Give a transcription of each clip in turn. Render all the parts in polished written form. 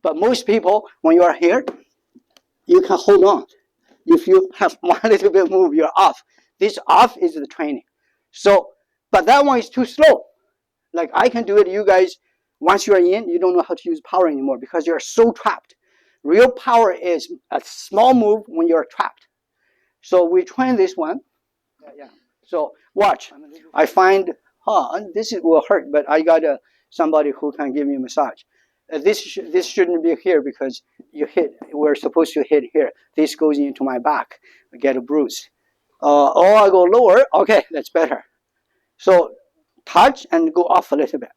But most people, when you are here, you can hold on. If you have one little bit move, you're off. This off is the training. So, but that one is too slow. Like I can do it, you guys, once you're in, you don't know how to use power anymore because you're so trapped. Real power is a small move when you're trapped. So we train this one. Yeah. So watch. I find, this will hurt, but I got somebody who can give me a massage. This shouldn't be here because you hit. We're supposed to hit here. This goes into my back. I get a bruise. Or I go lower. Okay, that's better. So touch and go off a little bit.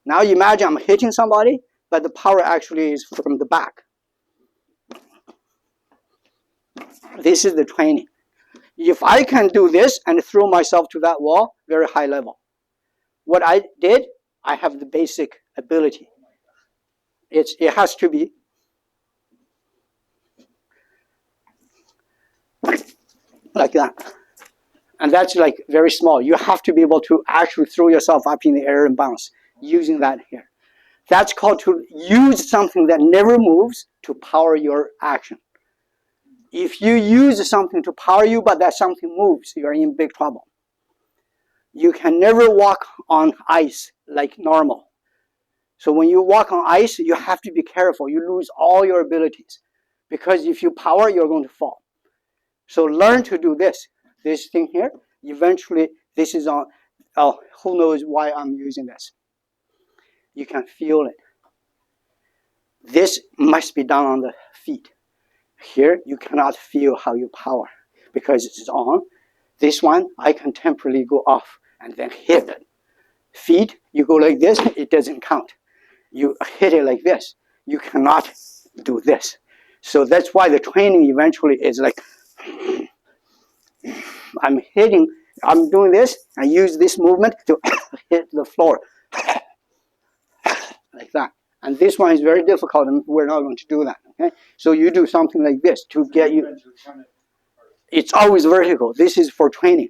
Now imagine I'm hitting somebody, but the power actually is from the back. This is the training. If I can do this and throw myself to that wall, very high level. What I did, I have the basic ability. It has to be like that. And that's like very small. You have to be able to actually throw yourself up in the air and bounce using that here. That's called to use something that never moves to power your action. If you use something to power you, but that something moves, you're in big trouble. You can never walk on ice like normal. So when you walk on ice, you have to be careful. You lose all your abilities. Because if you power, you're going to fall. So learn to do this. This thing here, eventually, this is on, who knows why I'm using this. You can feel it. This must be done on the feet. Here, you cannot feel how you power because it's on. This one, I can temporarily go off and then hit it. Feet, you go like this, it doesn't count. You hit it like this. You cannot do this. So that's why the training eventually is like, I'm doing this, I use this movement to hit the floor. Like that. And this one is very difficult and we're not going to do that. Okay? So you do something like this to get you. It's always vertical. This is for training.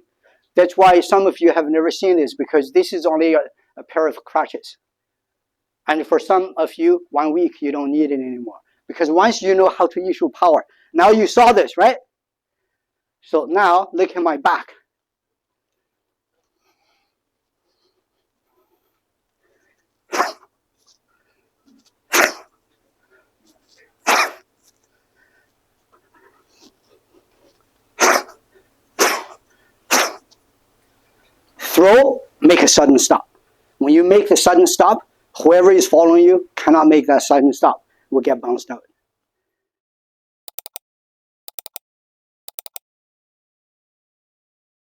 That's why some of you have never seen this because this is only a pair of crutches. And for some of you, 1 week, you don't need it anymore. Because once you know how to issue power, now you saw this, right? So now, look at my back. Throw, make a sudden stop. When you make the sudden stop, whoever is following you cannot make that sudden stop, will get bounced out.